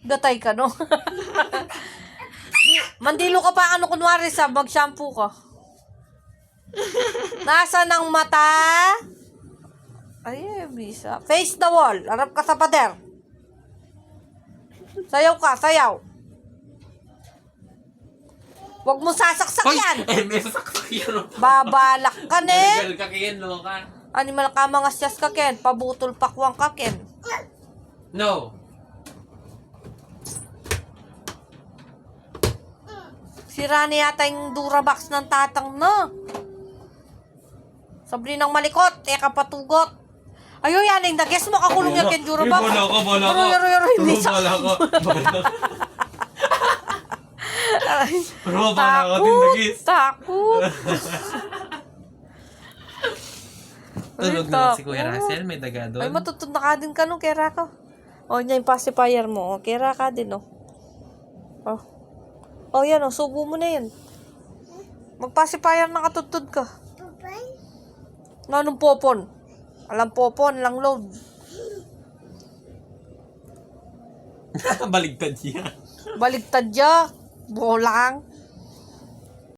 Gatay ka, no? Mandilo ka pa, ano kunwari sa mag-shampoo ka. Nasa ng mata? Ay, bisa. Face the wall. Harap ka sa pader. Sayaw ka, sayaw. Huwag mo sasaksak yan. May sasaksak yun. Babalak ka, ne. Nagal ka kayan, no ka? Animal ka mga siyas ka, Ken. Pabutol pakwang ka, Ken. No. Sira na yata yung Durabox ng tatang, no? Sabli ng malikot, kapatugot. Ayo yan, yung nag-guess mo kakulong yan ken Durabox. Bola ko. Hindi sa... Bola ko. Takot. Tulog na si Kuya Russell, may daga doon. Ay, matutun na ka din ka nung kera ko. O, niya yung pacifier mo. O, kera ka din, o. O, yan, o. Subo mo na yan. Mag-pacifier na katutod ka. Anong popon? Alam popon, lang load. Baligtad siya. Baligtad ya. Bolang.